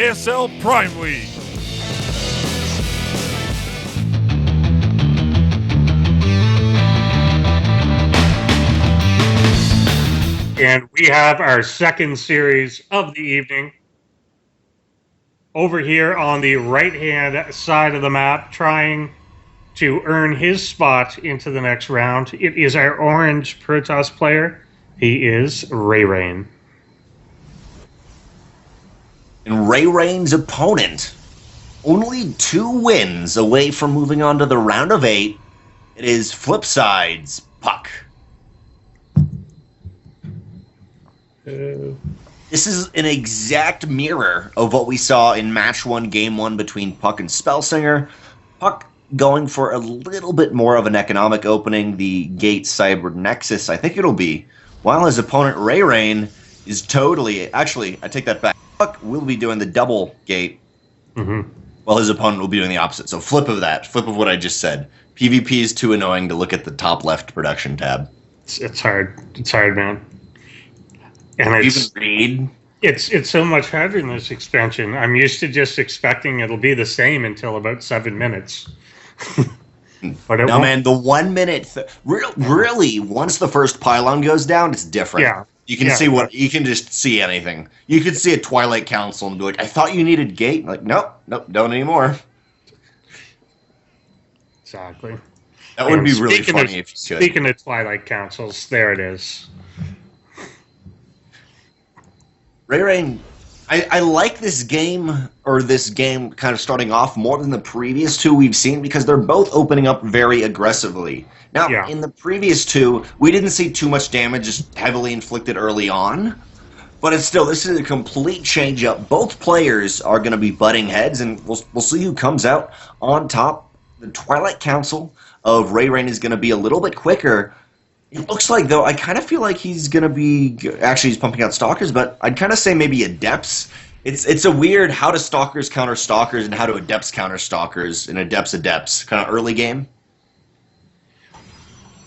ASL Prime League. And we have our second series of the evening. Over here on the right-hand side of the map, trying to earn his spot into the next round, it is our orange Protoss player. He is RayReign. And RayReign's opponent, only 2 wins away from moving on to the round of 8. It is Flipside's puCK. This is an exact mirror of what we saw in Match 1, Game 1 between puCK and Spellsinger. puCK going for a little bit more of an economic opening, the Gate Cyber Nexus, I think it'll be, while his opponent RayReign is totally... Actually, I take that back. puCK will be doing the double Gate, while his opponent will be doing the opposite. So flip of that. Flip of what I just said. PvP is too annoying to look at the top left production tab. It's hard. It's hard, man. And You can read. It's so much harder in this expansion. I'm used to just expecting it'll be the same until about 7 minutes. But no, man, the 1 minute... really, once the first pylon goes down, it's different. Yeah. You can see what... You can just see anything. You could see a Twilight Council and be like, I thought you needed Gate. Like, nope, don't anymore. Exactly. That would be really funny if you could. Speaking of Twilight Councils, there it is. RayReign, I like this game, or this game kind of starting off more than the previous 2 we've seen, because they're both opening up very aggressively. Now, in the previous 2, we didn't see too much damage, just heavily inflicted early on. But it's still, this is a complete change-up. Both players are going to be butting heads, and we'll see who comes out on top. The Twilight Council of RayReign is going to be a little bit quicker. It looks like, though, I kind of feel like he's going to be... Actually, he's pumping out Stalkers, but I'd kind of say maybe Adepts. It's a weird how do Stalkers counter Stalkers and how do Adepts counter Stalkers in Adepts kind of early game.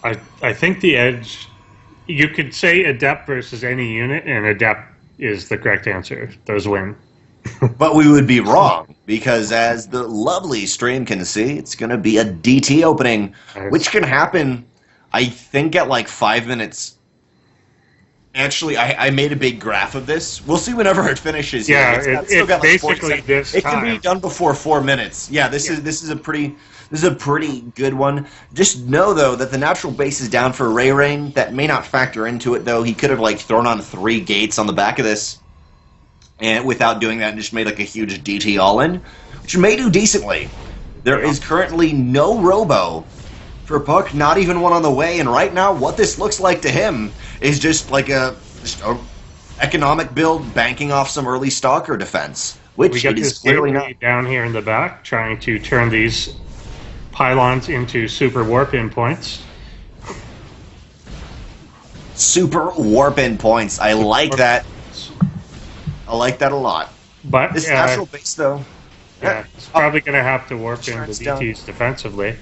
I think the edge... You could say Adept versus any unit, and Adept is the correct answer. Those win. But we would be wrong, because as the lovely stream can see, it's going to be a DT opening, which can happen... I think at like 5 minutes. Actually, I made a big graph of this. We'll see whenever it finishes. Yeah, it's got basically this It time. can be done before 4 minutes. Yeah, this is a pretty good one. Just know though that the natural base is down for RayReign. That may not factor into it though. He could have like thrown on 3 gates on the back of this, and without doing that, just made like a huge DT all in, which may do decently. There is currently no robo for puCK, not even one on the way, and right now, what this looks like to him is just like a economic build banking off some early Stalker defense, which it is clearly not. Down here in the back, trying to turn these pylons into super warp in points. Super warp in points. I like that. I like that a lot. But this natural base, though. Yeah, he's probably going to have to warp in the DTs defensively.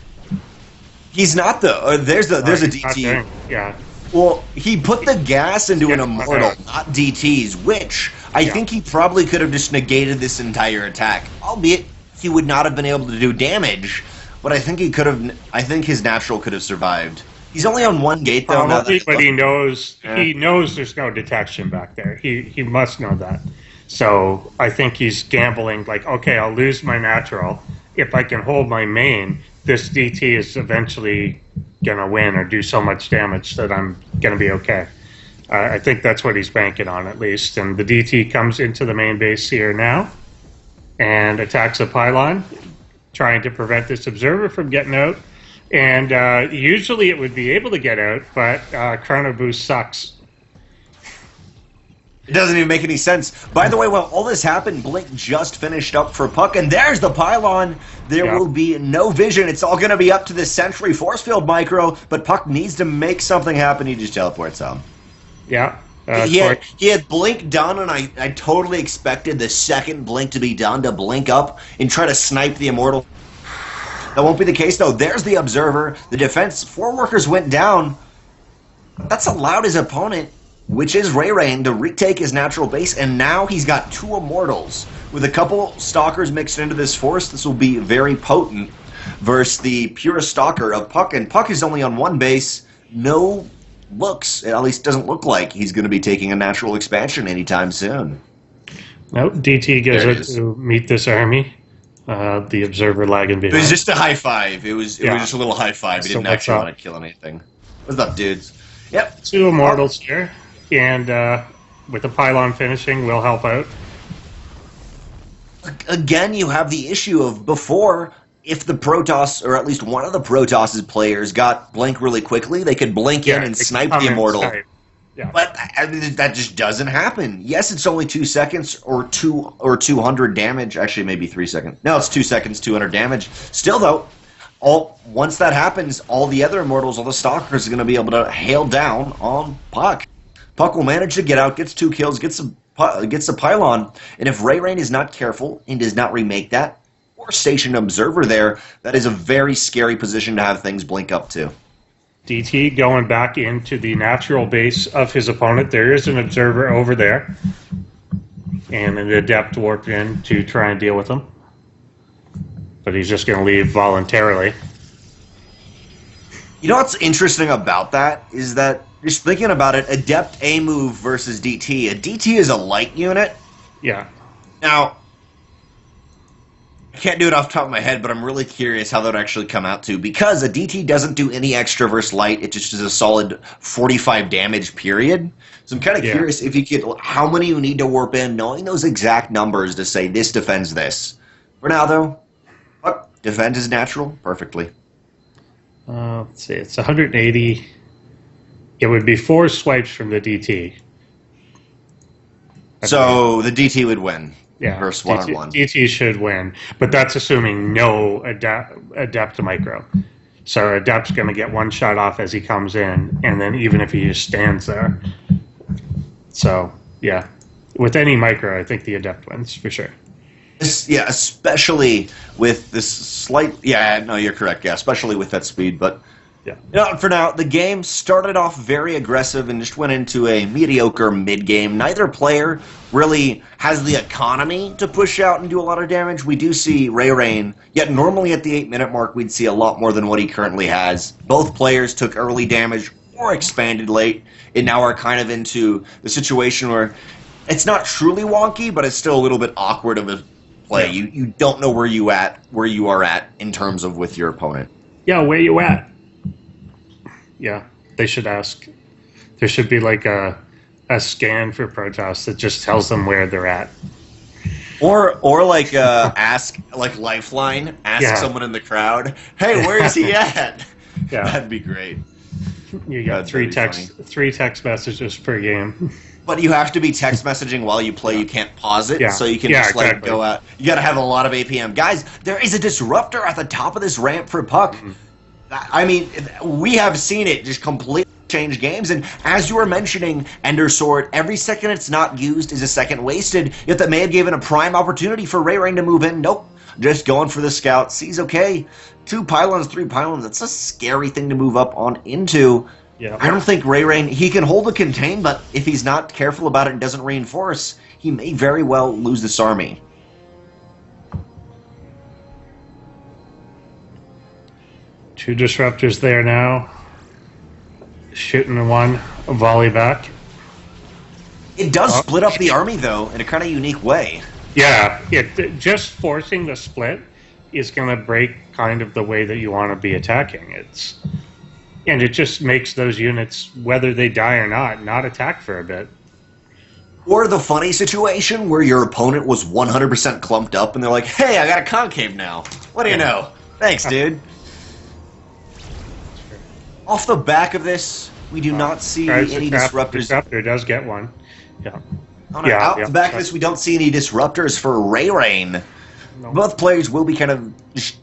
He's not though. There's a DT. Yeah. Well, he put the gas into an Immortal, not DTs, which I think he probably could have just negated this entire attack. Albeit he would not have been able to do damage, but I think he could have. I think his natural could have survived. He's only on 1 gate though. Probably, but he knows there's no detection back there. He must know that. So I think he's gambling like, okay, I'll lose my natural if I can hold my main. This DT is eventually going to win or do so much damage that I'm going to be okay. I think that's what he's banking on, at least. And the DT comes into the main base here now and attacks a pylon, trying to prevent this observer from getting out. And usually it would be able to get out, but Chrono Boost sucks. It doesn't even make any sense. By the way, while all this happened, Blink just finished up for puCK, and there's the pylon. There will be no vision. It's all going to be up to this Sentry Force Field Micro, but puCK needs to make something happen. He just teleports out. Yeah. He had Blink done, and I totally expected the second Blink to be done to blink up and try to snipe the Immortal. That won't be the case, though. There's the Observer. The defense, 4 workers went down. That's allowed his opponent which is RayReign, to retake his natural base, and now he's got 2 Immortals. With a couple Stalkers mixed into this force, this will be very potent versus the purest Stalker of puCK, and puCK is only on 1 base. No looks, at least doesn't look like he's going to be taking a natural expansion anytime soon. Nope, DT goes out to meet this army. The observer lagging behind. It was just a high five. It was just a little high five. He didn't actually want to kill anything. What's up, dudes? Yep. 2 Immortals here, and with the pylon finishing, will help out. Again, you have the issue of before, if the Protoss, or at least one of the Protoss' players, got blink really quickly, they could blink in and snipe the Immortal. Yeah. But I mean, that just doesn't happen. Yes, it's only 2 seconds or 200 damage. Actually, maybe 3 seconds. No, it's 2 seconds, 200 damage. Still, though, once that happens, all the other Immortals, all the Stalkers, are going to be able to hail down on puCK. puCK will manage to get out, gets 2 kills, gets a pylon, and if RayReign is not careful and does not remake that, or station an observer there, that is a very scary position to have things blink up to. DT going back into the natural base of his opponent. There is an observer over there, and an adept warped in to try and deal with him. But he's just going to leave voluntarily. You know what's interesting about that is that, just thinking about it, adept A move versus DT. A DT is a light unit. Yeah. Now, I can't do it off the top of my head, but I'm really curious how that would actually come out to, because a DT doesn't do any extra versus light. It just does a solid 45 damage, period. So I'm kind of curious if you could, how many you need to warp in, knowing those exact numbers to say this defends this. For now, though, defend is natural perfectly. Let's see, it's 180. It would be 4 swipes from the DT. So the DT would win. Yeah, versus one-on-one. DT should win, but that's assuming no adept micro. So adept's going to get 1 shot off as he comes in, and then even if he just stands there. So yeah, with any micro, I think the adept wins for sure. Yeah, especially with this slight. Yeah, no, you're correct. Yeah, especially with that speed, but. Yeah. You know, for now, the game started off very aggressive and just went into a mediocre mid-game. Neither player really has the economy to push out and do a lot of damage. We do see RayReign, yet normally at the 8-minute mark, we'd see a lot more than what he currently has. Both players took early damage or expanded late, and now are kind of into the situation where it's not truly wonky, but it's still a little bit awkward of a play. Yeah. You don't know where you are at in terms of with your opponent. Yeah, where you at? Yeah, they should ask. There should be like a scan for Protoss that just tells them where they're at. Or like ask, like Lifeline, ask someone in the crowd, hey, where is he at? Yeah. That'd be great. You got 3 text messages per game. But you have to be text messaging while you play. You can't pause it, so you can just like go out. You got to have a lot of APM. Guys, there is a disruptor at the top of this ramp for puCK. Mm-hmm. I mean, we have seen it just completely change games, and as you were mentioning, Ender Sword, every second it's not used is a second wasted, yet that may have given a prime opportunity for RayReign to move in. Nope, just going for the scout. Sees, okay, 2 pylons, 3 pylons, that's a scary thing to move up on into. Yeah. I don't think RayReign, he can hold the contain, but if he's not careful about it and doesn't reinforce, he may very well lose this army. Two disruptors there now. Shooting one, a volley back. It does split up the army, though, in a kind of unique way. Yeah, just forcing the split is going to break kind of the way that you want to be attacking. And it just makes those units, whether they die or not attack for a bit. Or the funny situation where your opponent was 100% clumped up and they're like, hey, I got a concave now. What do you know? Thanks, dude. Off the back of this, we do not see any disruptors. Disruptor does get one. Yeah. Out the back of this, we don't see any disruptors for RayReign. No. Both players will be kind of just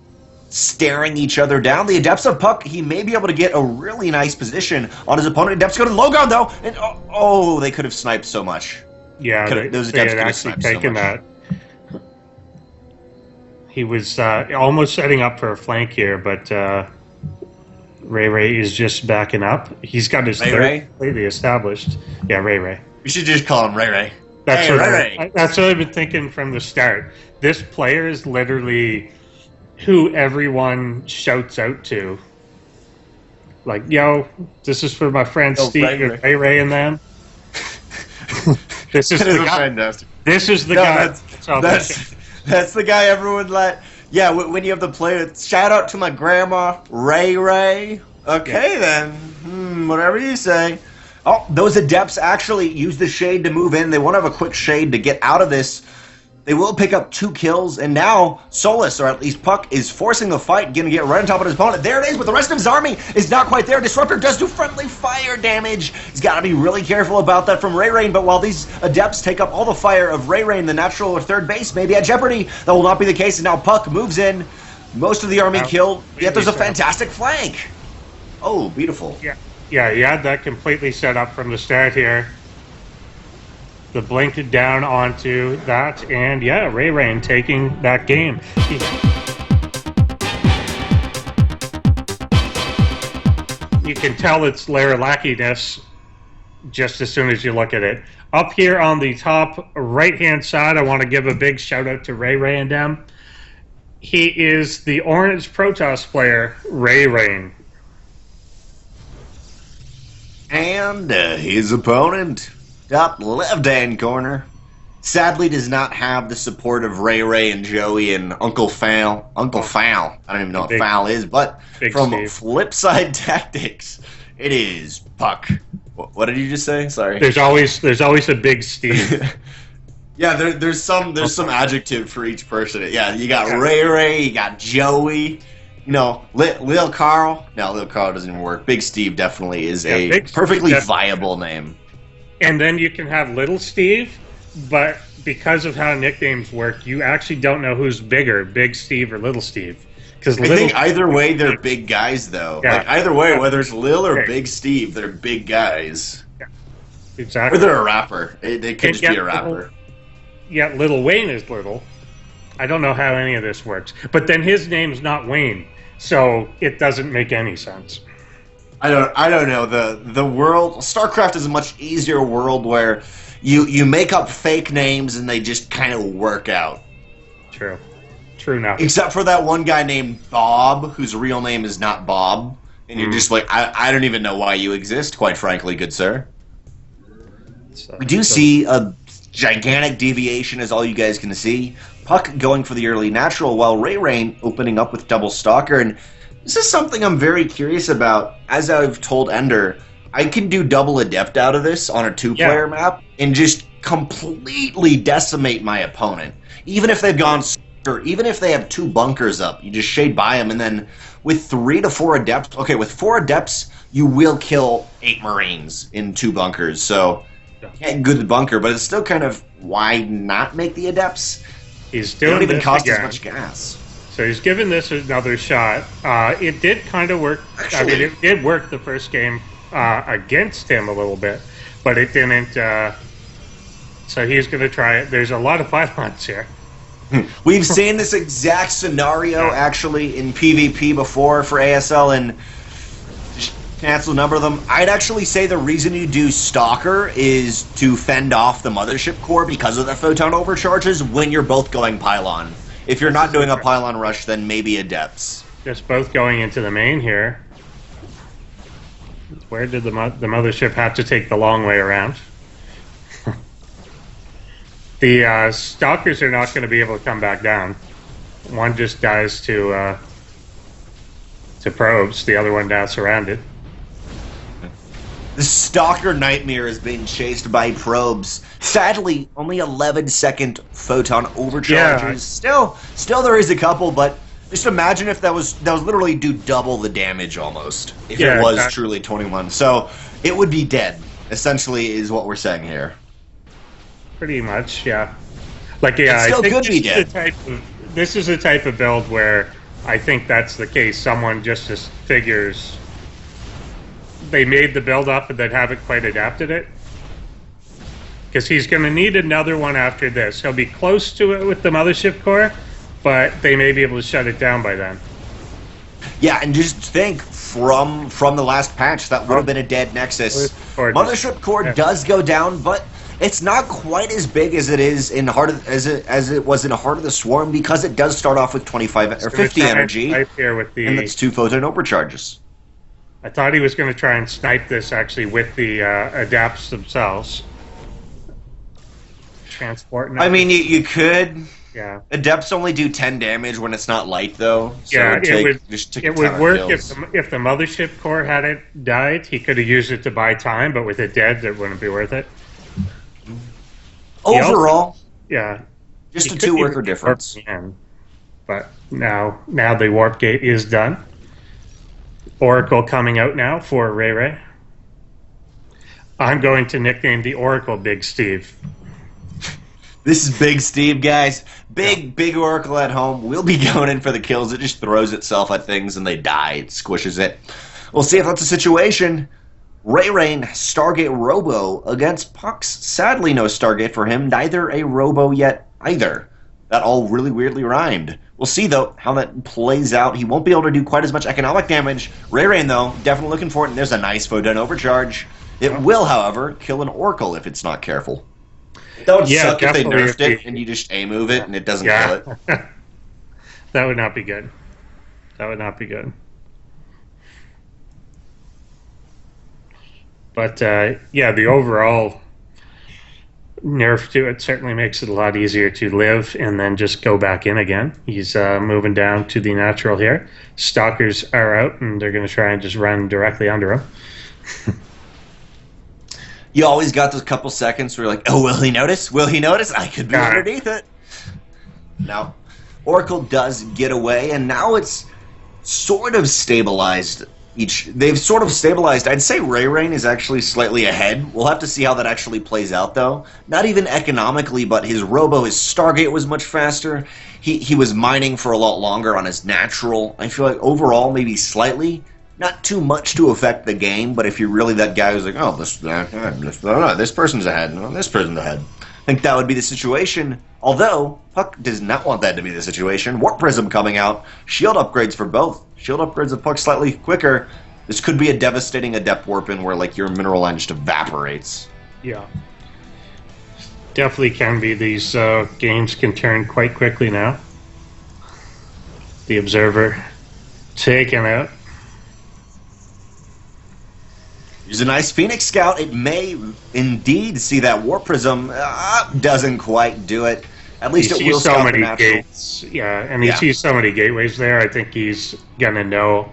staring each other down. The Adepts of puCK, he may be able to get a really nice position on his opponent. Adepts go to Logon, though, and they could have sniped so much. Yeah, those they Adepts had actually taken that. He was almost setting up for a flank here, but RayReign is just backing up. He's got his third completely established. Yeah, RayReign. We should just call him RayReign. That's that's what I've been thinking from the start. This player is literally who everyone shouts out to. Like, yo, this is for my friend Steve and RayReign and them. This is the guy. Fantastic. This is the guy. That's the guy everyone let. Yeah, when you have the player, shout out to my grandma, RayReign. Okay, then. Whatever you say. Oh, those adepts actually use the shade to move in. They won't have a quick shade to get out of this. They will pick up 2 kills, and now Solus, or at least puCK, is forcing the fight, going to get right on top of his opponent. There it is, but the rest of his army is not quite there. Disruptor does do friendly fire damage. He's got to be really careful about that from RayReign, but while these adepts take up all the fire of RayReign, the natural or third base may be at jeopardy. That will not be the case, and now puCK moves in. Most of the army killed, yet there's a fantastic flank. Oh, beautiful. Yeah, he had that completely set up from the start here. The blink down onto that, and yeah, RayReign taking that game. You can tell it's Laralackiness just as soon as you look at it. Up here on the top right-hand side, I want to give a big shout-out to RayReign and them. He is the Orange Protoss player, RayReign. And his opponent, top left-hand corner, sadly does not have the support of RayReign and Joey and Uncle Foul. Uncle Foul. I don't even know what Foul is, but from Flipside Tactics, it is puCK. What did you just say? Sorry. There's always a Big Steve. Yeah, there's some adjective for each person. Yeah, you got RayReign, you got Joey. You know, Lil Carl. No, Lil Carl doesn't even work. Big Steve definitely is a perfectly viable name. And then you can have Little Steve, but because of how nicknames work, you actually don't know who's bigger, Big Steve or Little Steve. I think either way, they're big guys, though. Yeah. Like, either way, whether it's Lil or Big Steve, they're big guys. Yeah, exactly. Or they're a rapper. They could just be a rapper. Lil Wayne is little. I don't know how any of this works. But then his name's not Wayne, so it doesn't make any sense. I don't know. The world StarCraft is a much easier world where you make up fake names and they just kind of work out. True enough. Except for that one guy named Bob, whose real name is not Bob, and you're just like, I don't even know why you exist, quite frankly, good sir. We do see a gigantic deviation, as all you guys can see. puCK going for the early natural, while RayReign opening up with double stalker, and this is something I'm very curious about. As I've told Ender, I can do double adept out of this on a 2-player map and just completely decimate my opponent. Even if they've gone, or even if they have 2 bunkers up, you just shade by them, and then with 3 to 4 adepts, okay, with 4 adepts, you will kill 8 Marines in 2 bunkers, so can't good the bunker, but it's still kind of, why not make the adepts? He's doing they don't even cost as much gas. So he's giving this another shot. It did kind of work. Actually, I mean, it did work the first game against him a little bit, but it didn't. So he's going to try it. There's a lot of pylons here. We've seen this exact scenario actually in PvP before for ASL, and just cancel a number of them. I'd actually say the reason you do Stalker is to fend off the Mothership Core because of the photon overcharges when you're both going Pylon. If you're not doing a Pylon rush, then maybe Adepts. Just both going into the main here. Where did the Mothership have to take the long way around? The Stalkers are not going to be able to come back down. One just dies to probes. The other one now surrounded. The Stalker Nightmare is being chased by probes. Sadly, only 11-second photon overcharges. Yeah. Still there is a couple, but just imagine if that was literally do double the damage almost. If it was truly 21. So it would be dead, essentially, is what we're saying here. Pretty much, yeah. Like, yeah, it still could be dead. This is a type of build where I think that's the case. Someone just figures they made the build up and they haven't quite adapted it. Because he's going to need another one after this. He'll be close to it with the Mothership Core, but they may be able to shut it down by then. Yeah, and just think from the last patch, that would have been a dead Nexus. Mothership Core does go down, but it's not quite as big as it is in as it was in Heart of the Swarm, because it does start off with 25 or 50 energy, and it's 2 photon overcharges. I thought he was going to try and snipe this actually with the adapts themselves. Transport. I mean, you could. Yeah. Adepts only do 10 damage when it's not light, though. So yeah, it would work if the Mothership Core hadn't died. He could have used it to buy time, but with it dead, it wouldn't be worth it. Overall, yeah, just a 2-worker difference. But now the warp gate is done. Oracle coming out now for RayReign. I'm going to nickname the Oracle Big Steve. This is Big Steve, guys. Big Oracle at home. We'll be going in for the kills. It just throws itself at things and they die. It squishes it. We'll see if that's the situation. RayReign, Stargate Robo against puCK. Sadly, no Stargate for him. Neither a Robo yet either. That all really weirdly rhymed. We'll see, though, how that plays out. He won't be able to do quite as much economic damage. RayReign, though, definitely looking for it. And there's a nice photon overcharge. It will, however, kill an Oracle if it's not careful. That would suck if they nerfed it and you just A-move it and it doesn't kill it. That would not be good. That would not be good. But, yeah, the overall nerf to it certainly makes it a lot easier to live and then just go back in again. He's moving down to the natural here. Stalkers are out, and they're going to try and just run directly under him. You always got those couple seconds where you're like, oh, will he notice? Will he notice? I could be underneath it. Now, Oracle does get away, and now it's sort of stabilized. They've sort of stabilized. I'd say RayReign is actually slightly ahead. We'll have to see how that actually plays out, though. Not even economically, but his Robo, his Stargate was much faster. He was mining for a lot longer on his natural. I feel like overall, maybe slightly. Not too much to affect the game, but if you're really that guy who's like, oh, this person's ahead, no, this person's ahead, I think that would be the situation. Although, puCK does not want that to be the situation. Warp Prism coming out. Shield upgrades for both. Shield upgrades of puCK slightly quicker. This could be a devastating Adept Warp-in where like your mineral line just evaporates. Yeah. Definitely can be. These games can turn quite quickly now. The Observer taken out. There's a nice Phoenix Scout. It may indeed see that Warp Prism. Doesn't quite do it. At least it will scout the natural. Gates. Yeah, and he sees so many gateways there. I think he's going to know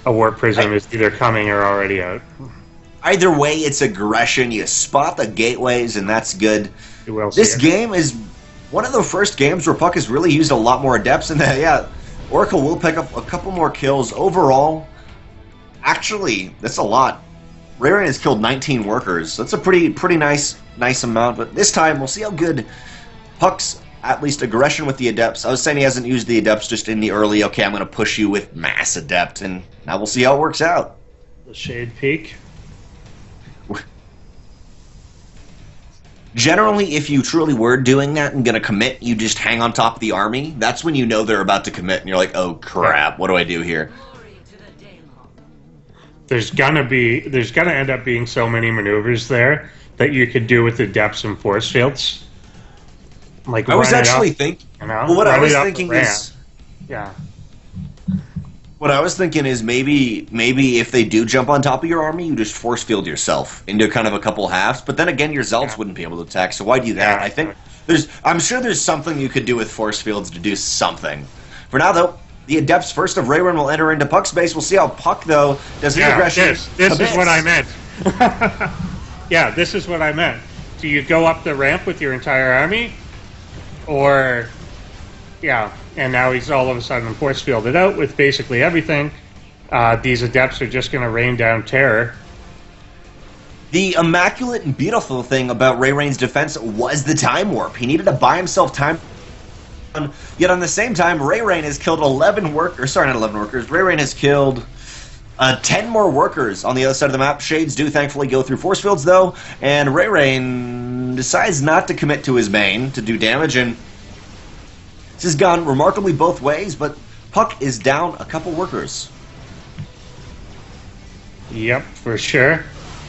a Warp Prism is either coming or already out. Either way, it's aggression. You spot the gateways, and that's good. This game is one of the first games where puCK has really used a lot more Adepts, and yeah, Oracle will pick up a couple more kills. Overall, actually, that's a lot. RayReign has killed 19 workers. That's a pretty nice amount. But this time, we'll see how good puCK's, at least, aggression with the Adepts. I was saying he hasn't used the Adepts just in the early, okay, I'm going to push you with Mass Adept. And now we'll see how it works out. The Shade Peak. Generally, if you truly were doing that and going to commit, you just hang on top of the army. That's when you know they're about to commit, and you're like, oh, crap, what do I do here? There's gonna end up being so many maneuvers there that you could do with the depths and force fields. Like I was actually thinking. Well, what I was thinking is, what I was thinking is maybe if they do jump on top of your army, you just force field yourself into kind of a couple halves. But then again, your Zealots wouldn't be able to attack. So why do that? I think I'm sure there's something you could do with force fields to do something. For now, though. The Adepts first of RayReign will enter into puCK space. We'll see how puCK, though, does his aggression. This is what I meant. Yeah, this is what I meant. Do you go up the ramp with your entire army? Or, yeah, and now he's all of a sudden force fielded out with basically everything. These Adepts are just going to rain down terror. The immaculate and beautiful thing about RayReign's defense was the time warp. He needed to buy himself time. Yet on the same time, RayReign has killed 11 workers. Sorry, not 11 workers. RayReign has killed 10 more workers on the other side of the map. Shades do thankfully go through force fields, though, and RayReign decides not to commit to his main to do damage, and this has gone remarkably both ways, but puCK is down a couple workers. Yep, for sure.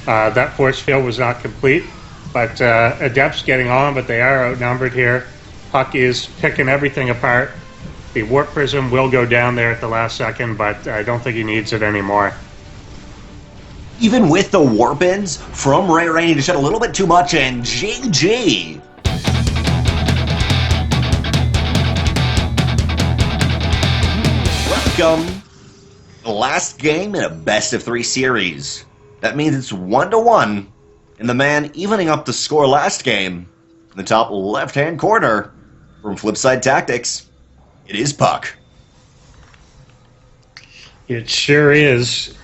That force field was not complete, but Adept's getting on, but they are outnumbered here. puCK is picking everything apart. The warp prism will go down there at the last second, but I don't think he needs it anymore. Even with the warp ins from RayReign, he just had a little bit too much, and GG. Welcome. The last game in a best-of-3 series. That means it's 1-1, and the man evening up the score last game in the top left-hand corner from Flipside Tactics, it is puCK. It sure is.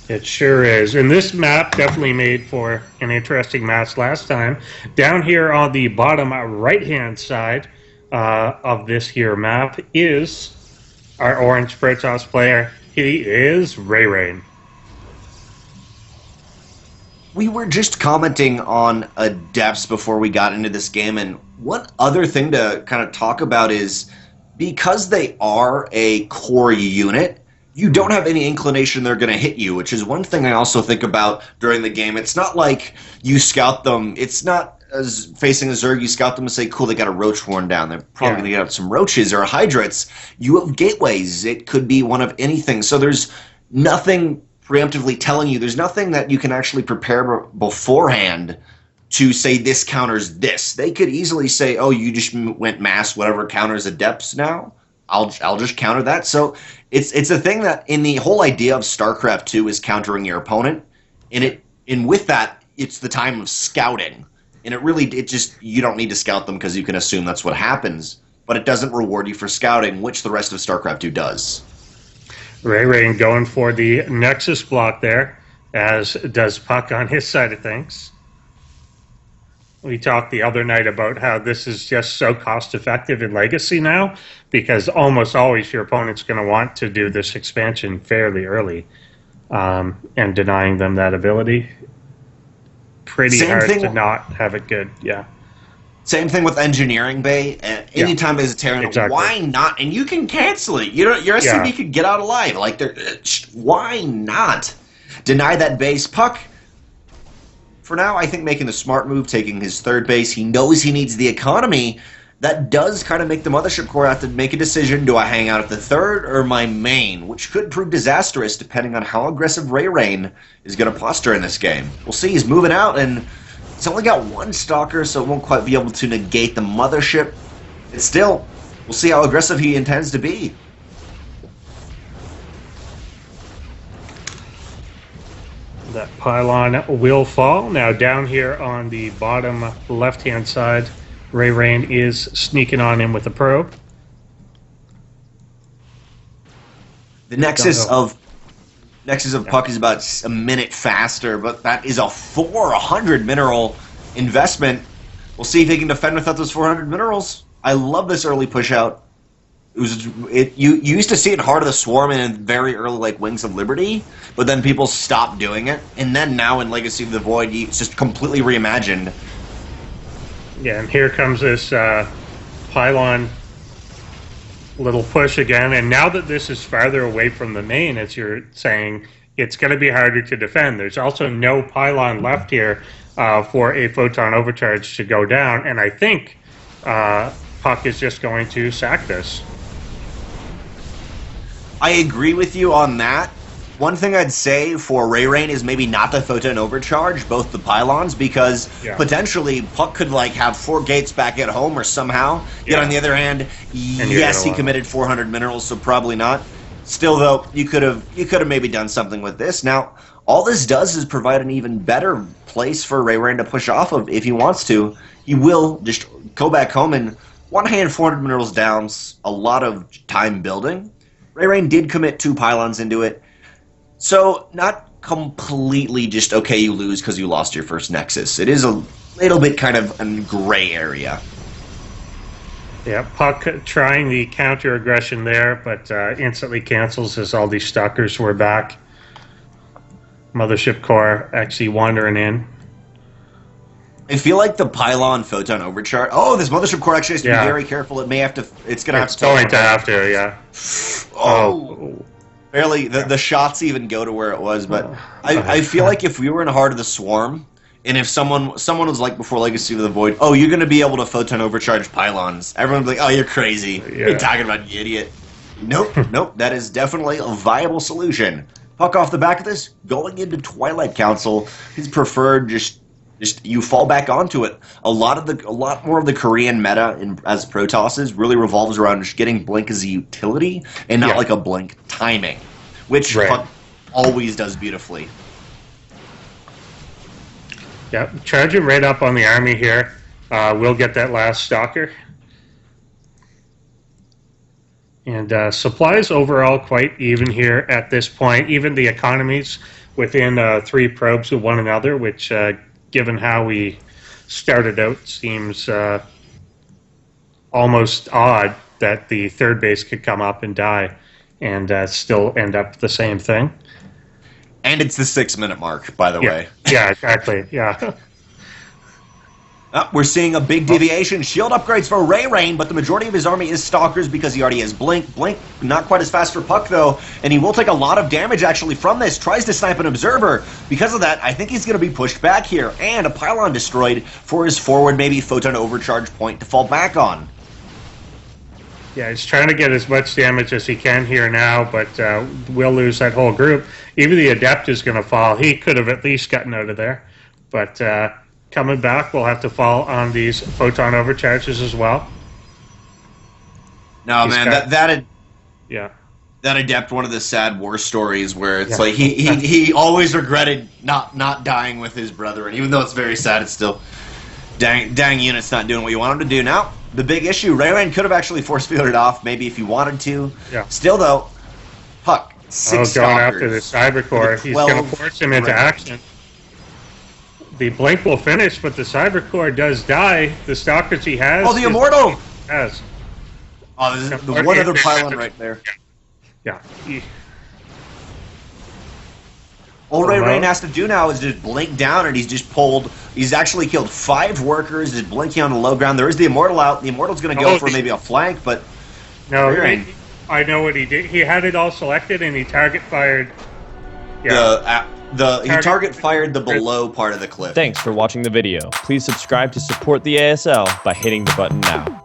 It sure is. And this map definitely made for an interesting match last time. Down here on the bottom right-hand side of this here map is our orange Protoss player. He is RayReign. We were just commenting on Adepts before we got into this game, and one other thing to kind of talk about is because they are a core unit, you don't have any inclination they're going to hit you, which is one thing I also think about during the game. It's not like you scout them. It's not as facing a Zerg, you scout them and say, cool, they got a roach horn down. They're probably going to get out some roaches or hydrates. You have gateways. It could be one of anything. So there's nothing preemptively telling you. There's nothing that you can actually prepare beforehand to say this counters this. They could easily say, oh, you just went mass, whatever counters Adepts now. I'll just counter that. So it's a thing that in the whole idea of StarCraft 2 is countering your opponent, and with that it's the time of scouting, and it just you don't need to scout them because you can assume that's what happens, but it doesn't reward you for scouting, which the rest of StarCraft 2 does. RayReign going for the Nexus block there, as does puCK on his side of things. We talked the other night about how this is just so cost-effective in Legacy now, because almost always your opponent's going to want to do this expansion fairly early, and denying them that ability. Pretty hard to not have it good, yeah. Same thing with Engineering Bay. Anytime there's a Terran, exactly. Why not? And you can cancel it. Your SCB could get out alive. Like, why not? Deny that base. puCK, for now, I think making the smart move, taking his third base. He knows he needs the economy. That does kind of make the Mothership Core have to make a decision. Do I hang out at the third or my main? Which could prove disastrous depending on how aggressive RayReign is going to posture in this game. We'll see. He's moving out, and it's only got one Stalker, so it won't quite be able to negate the Mothership. It's still, we'll see how aggressive he intends to be. That pylon will fall. Now down here on the bottom left-hand side, RayReign is sneaking on in with a probe. The Nexus of puCK is about a minute faster, but that is a 400 mineral investment. We'll see if he can defend without those 400 minerals. I love this early push out. You used to see it Heart of the Swarm and very early like Wings of Liberty, but then people stopped doing it, and then now in Legacy of the Void, it's just completely reimagined. Yeah, and here comes this pylon little push again, and now that this is farther away from the main, as you're saying, it's going to be harder to defend. There's also no pylon left here for a photon overcharge to go down, and I think puCK is just going to sack this. I agree with you on that. One thing I'd say for RayReign is maybe not to photon overcharge both the pylons, because potentially puCK could like have 4 gates back at home or somehow. Yet on the other hand, yes, he committed 400 minerals, so probably not. Still though, you could have maybe done something with this. Now, all this does is provide an even better place for RayReign to push off of if he wants to. He will just go back home, and one hand 400 minerals down, a lot of time building. RayReign did commit 2 pylons into it. So, not completely just, okay, you lose because you lost your first Nexus. It is a little bit kind of a gray area. Yeah, puCK trying the counter-aggression there, but instantly cancels as all these Stalkers were back. Mothership Core actually wandering in. I feel like the pylon photon overcharge. Oh, this mothership core actually has to be very careful. It may have to. It's gonna have to. It's going to have to. Yeah. Oh. Barely. The shots even go to where it was, but I feel like if we were in Heart of the Swarm, and if someone was like before Legacy of the Void, oh, you're gonna be able to photon overcharge pylons. Everyone would be like, oh, you're crazy. Yeah. What are you talking about, you idiot? Nope, nope. That is definitely a viable solution. puCK off the back of this, going into Twilight Council, his preferred just you fall back onto it. A lot more of the Korean meta as Protosses really revolves around just getting Blink as a utility and not like a Blink timing, which puCK always does beautifully. Yeah, charging right up on the army here. We'll get that last Stalker. And supplies overall quite even here at this point. Even the economies within 3 probes of one another, which, given how we started out, seems almost odd that the third base could come up and die and still end up the same thing. And it's the 6-minute mark, by the way. Yeah, exactly. Yeah. We're seeing a big deviation. Shield upgrades for RayReign, but the majority of his army is Stalkers because he already has Blink. Blink, not quite as fast for puCK, though, and he will take a lot of damage, actually, from this. Tries to snipe an Observer. Because of that, I think he's going to be pushed back here, and a Pylon destroyed for his forward, maybe Photon Overcharge point to fall back on. Yeah, he's trying to get as much damage as he can here now, but we'll lose that whole group. Even the Adept is going to fall. He could have at least gotten out of there, but... coming back, we'll have to fall on these photon overcharges as well. No, man, that Adept, one of the sad war stories where it's like he always regretted not dying with his brother, and even though it's very sad, it's still dang unit's not doing what you want him to do. Now, the big issue, RayReign could have actually force fielded off, maybe if he wanted to. Yeah. Still though, puCK, 6 going Stalkers after the Cyber Core, he's going to force him into action. The Blink will finish, but the Cyber Core does die. The Stalkers he has... Oh, the Immortal! Has. Oh, there's one other pylon right there. Yeah. All RayReign has to do now is just blink down, and he's just pulled... He's actually killed 5 workers, just blinking on the low ground. There is the Immortal out. The Immortal's going to go for maybe a flank, but... No, I know what he did. He had it all selected, and he target-fired... Yeah. He target fired the below part of the cliff. Thanks for watching the video. Please subscribe to support the ASL by hitting the button now.